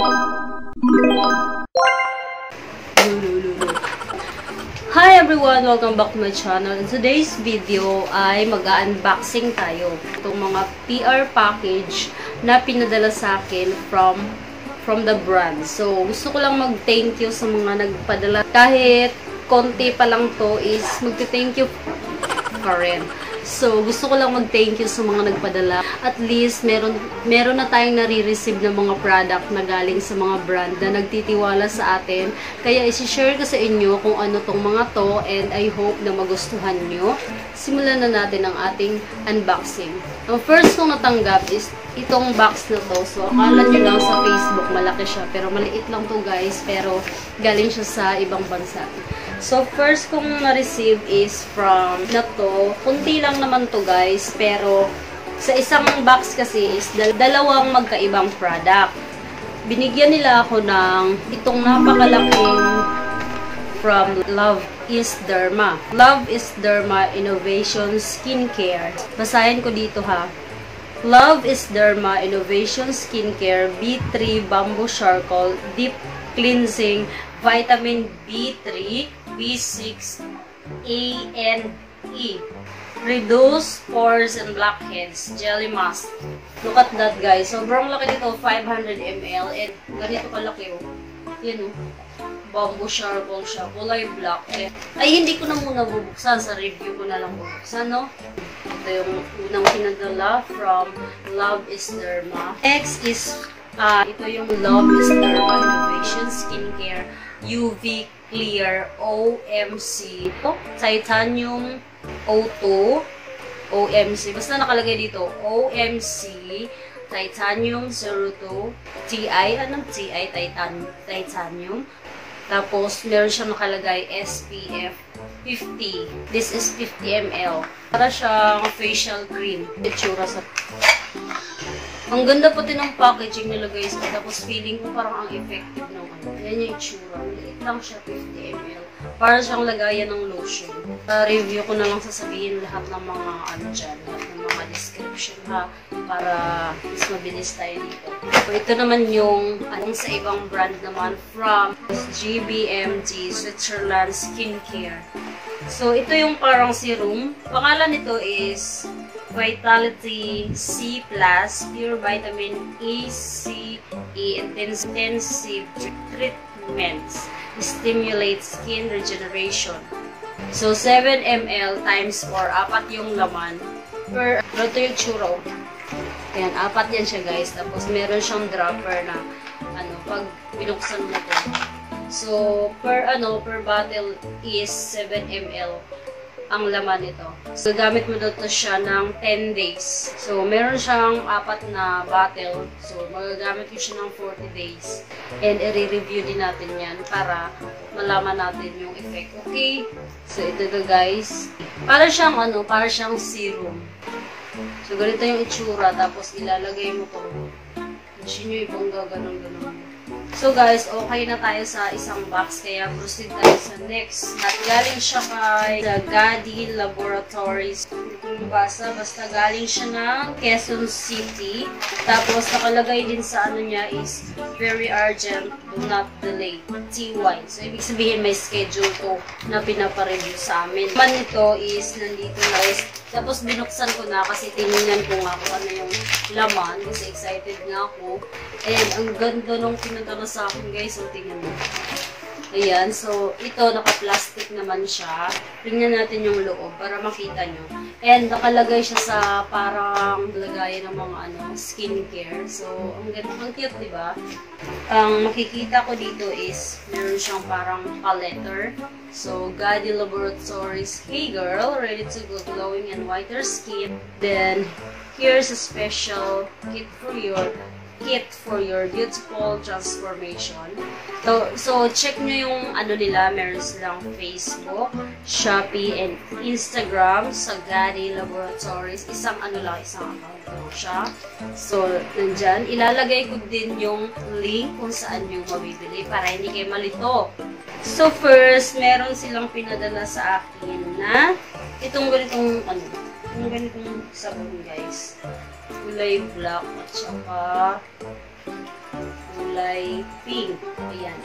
Hi everyone! Welcome back to my channel. In today's video ay mag-unboxing tayo. Itong mga PR package na pinadala sa akin from the brand. So, gusto ko lang mag-thank you sa mga nagpadala. Kahit konti pa lang to is mag-thank you pa rin. So, gusto ko lang mag-thank you sa mga nagpadala. At least, meron na tayong nare-receive ng mga product na galing sa mga brand na nagtitiwala sa atin. Kaya, isi-share ko sa inyo kung ano tong mga to and I hope na magustuhan nyo. Simulan na natin ang ating unboxing. Ang first kong natanggap is itong box na to. So, akala nyo lang sa Facebook, malaki siya. Pero maliit lang to guys. Pero, galing siya sa ibang bansa. So, first kong na-receive is from na to. Kunti lang naman to guys. Pero, sa isang box kasi is dalawang magkaibang product. Binigyan nila ako ng itong napakalaking from Love is Derma. Love is Derma Innovation Skincare. Basahin ko dito ha. Love is Derma Innovation Skincare B3 Bamboo Charcoal Deep Cleansing Vitamin B3 B6 A and E. Reduce pores and blackheads. Jelly mask. Look at that guys. Sobrang laki nito. 500 ml. And ganito kalaki oh. Yan oh. Bamboo charcoal siya. Kulay black. Ay hindi ko na muna bubuksan. Sa review ko na lang bubuksan no. Ito yung unang pinadala from Love is Derma. Next is ito yung Love is Derma Innovation Skincare UV Clear OMC. Ito, Titanium O2 OMC. Basta nakalagay dito OMC Titanium 02 TI. Anong TI? Titanium. Tapos, meron siyang nakalagay SPF 50. This is 50 ml. Para siyang facial cream. Itsura sa... Ang ganda pati ng packaging nila guys. Tapos feeling ko parang ang effective ng ano. Ayan yung itsura. Maliit lang siya 50 ml. Para siyang lagayan ng lotion. Review ko na lang sasabihin lahat ng mga ano dyan. Lahat ng mga description ha. Para mas mabilis tayo dito. So, ito naman yung anong sa ibang brand naman from GBMG Switzerland Skincare. So, ito yung parang serum. Pangalan nito is Vitality C+, Pure Vitamin E, C, E, Intensive Treatments. Stimulates skin regeneration. So, 7 ml times 4. Apat yung laman. Ito yung churro. Ayan, apat yan siya guys. Tapos, meron siyang dropper na ano, pag binuksan mo ito. So, per bottle is 7 ml ang laman nito. So, gamit mo dito siya ng 10 days. So, meron siyang apat na bottle. So, magagamit ko siya ng 40 days. And, i-review din natin yan para malaman natin yung effect. Okay? So, ito guys. Para siyang para siyang serum. So, ganito yung itsura. Tapos, ilalagay mo to. Kasi nyo ibang gaganon-ganon. So guys, okay na tayo sa isang box, kaya proceed tayo sa next. At galing siya kay Gaddi Laboratories. Hindi ko mabasa, basta galing siya ng Quezon City. Tapos nakalagay din sa ano niya is very urgent, do not delay, TY. So ibig sabihin may schedule to na pinapareview sa amin. Laman nito is nandito guys. Tapos binuksan ko na kasi tinignan ko nga kung ano yung laman kasi excited nga ako. And ang ganda nung pinadala sa akin guys. So tingnan mo. Ayan. So ito naka-plastic naman siya. Tingnan natin yung loob para makita nyo. And nakalagay siya sa parang lagayan ng mga skincare. So ang ganda. Ang cute diba? Ang makikita ko dito is meron siyang parang paletter. So, Gaddi Laboratories, hey girl, ready to go glowing and whiter skin. Then, here's a special kit for your beautiful transformation. So check nyo yung nila, meron silang Facebook, Shopee, and Instagram sa Gaddi Laboratories. Isang account lang siya. So, nandyan. Ilalagay ko din yung link kung saan yung mabibili para hindi kayo malito. So, first, meron silang pinadala sa akin na itong ganitong sabon, guys. Kulay black at saka kulay pink. Ayan.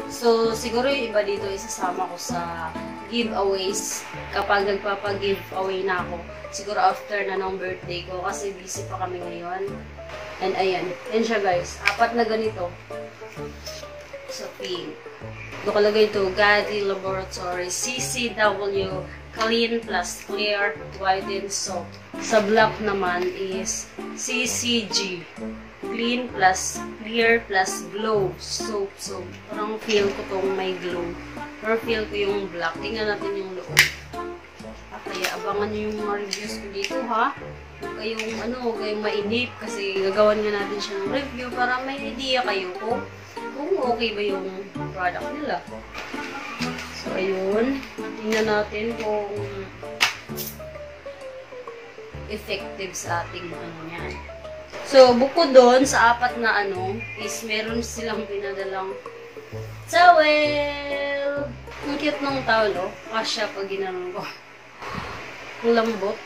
So, siguro yung iba dito isasama ko sa giveaways kapag nagpapag-giveaway na ako. Siguro after na ng birthday ko kasi busy pa kami ngayon. And ayan. Yan siya guys. 4 na ganito. So, pink. Nakalagay ito, Gaddi Laboratories CCW Clean plus Clear Whiten Soap. Sa black naman is CCG Clean plus Clear plus Glow Soap. So, parang feel ko tong may glow. Or feel ko yung black. Tingnan natin yung loob. Kaya abangan nyo yung mga reviews ko dito ha. Huwag kayong mainip kasi gagawan nga natin siya ng review para may idea kayo kung okay ba yung product nila. So, ayun. Tingnan natin kung effective sa ating yan. So, bukod doon sa 4 na is meron silang pinadalang towel. Ang cute ng towel, oh. Kasya pag ginanon ko. Ang lambot.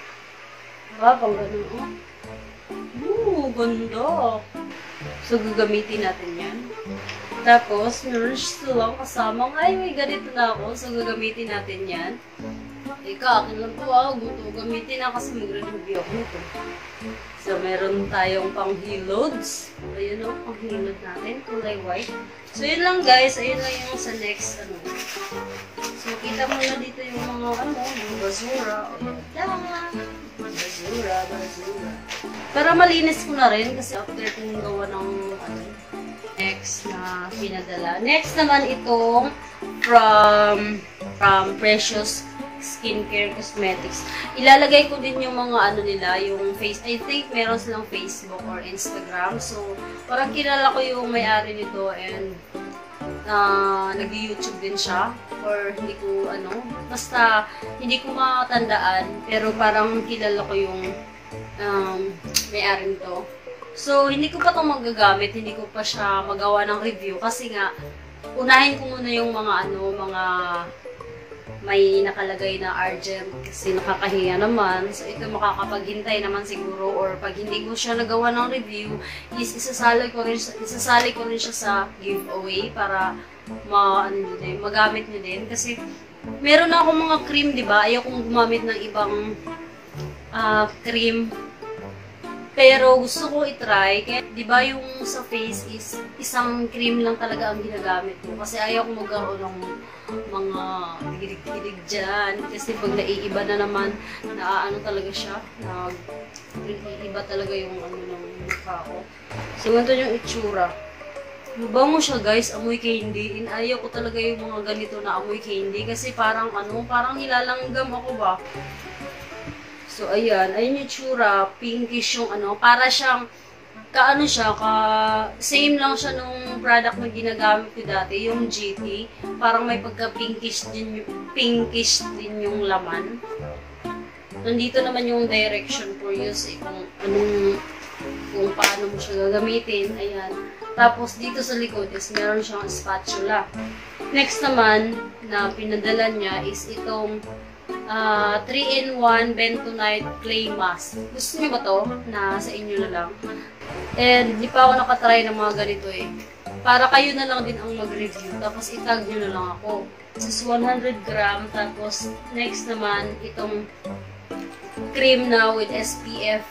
Diba? Pang ganun, oh. Ganda. So, gagamitin natin yan. Tapos, meron silang kasama. Ay, may ganito na ako. So, gagamitin natin yan. Ika, akin lang to gamitin na kasi magre-review ako nito. So, meron tayong pang-hilods. Ayun o, pang-hilod natin. Kulay white. So, yun lang guys. Ayun lang yung sa next So, kita mo na dito yung mga yung basura. Ayun. Basura. Para malinis ko na rin kasi after kong gawa ng next na pinadala. Next naman itong from Precious Skincare Cosmetics. Ilalagay ko din yung mga nila, yung I think meron silang Facebook or Instagram. So, parang kilala ko yung may-ari nito and nag-YouTube din siya. Or hindi ko basta hindi ko matandaan pero parang kilala ko yung may-ari nito. So, hindi ko pa itong magagamit, hindi ko pa siya magawa ng review kasi nga, unahin ko muna yung mga may nakalagay na urgent kasi nakakahiya naman. So, ito makakapaghintay naman siguro or pag hindi ko siya nagawa ng review, is isasali ko rin siya sa giveaway para magamit nyo din. Kasi, meron na akong mga cream, di ba? Ayaw kong gumamit ng ibang cream. Pero gusto ko i-try. Kaya, di ba yung sa face is isang cream lang talaga ang ginagamit ko. Kasi ayaw ko magkaroon ng mga tigilig-tigilig dyan. Kasi pag naiiba na naman, talaga siya. Naiiba talaga yung ng mukha ko. So, ganito yung itsura. Mabango siya guys, amoy candy. Ayaw ko talaga yung mga ganito na amoy candy. Kasi parang parang nilalanggam ako ba. So, ayan yung tsura, pinkish yung para siyang, same lang siya nung product na ginagamit ko dati, yung GT. Parang may pagka-pinkish din yung laman. Nandito naman yung direction for use, kung paano mo siya gagamitin, ayan. Tapos, dito sa likod is meron siyang spatula. Next naman, na pinadala niya is itong 3-in-1 bentonite clay mask. Gusto niyo ba to? Na sa inyo na lang. And di pa ako nakatry ng mga ganito eh. Para kayo na lang din ang mag-review. Tapos itag nyo na lang ako. This is 100 gram. Tapos next naman itong cream na with SPF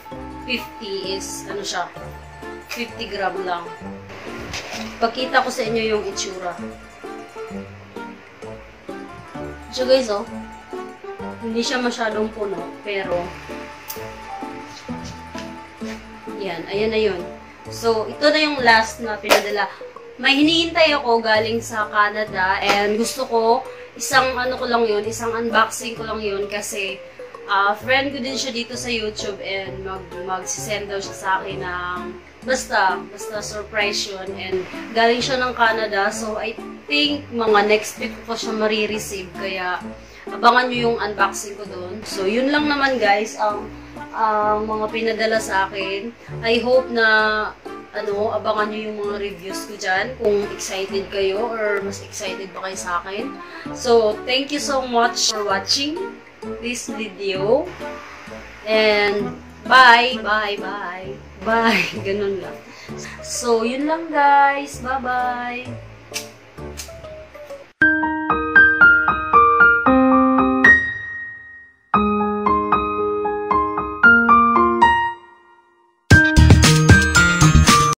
50 is siya. 50 gram lang. Pakita ko sa inyo yung itsura. So guys hindi siya masyadong puno, pero ayan na yun. So, ito na yung last na pinadala. May hinihintay ako galing sa Canada and gusto ko, isang isang unboxing ko lang yun kasi friend ko din siya dito sa YouTube and magsisend daw siya sa akin ng basta surprise yun and galing siya ng Canada. So, I think mga next week ko siya marireceive kaya abangan nyo yung unboxing ko doon. So, yun lang naman guys ang mga pinadala sa akin. I hope na abangan nyo yung mga reviews ko dyan kung excited kayo or mas excited pa kayo sa akin. So, thank you so much for watching this video. And bye! Ganun lang. So, yun lang guys. Bye-bye!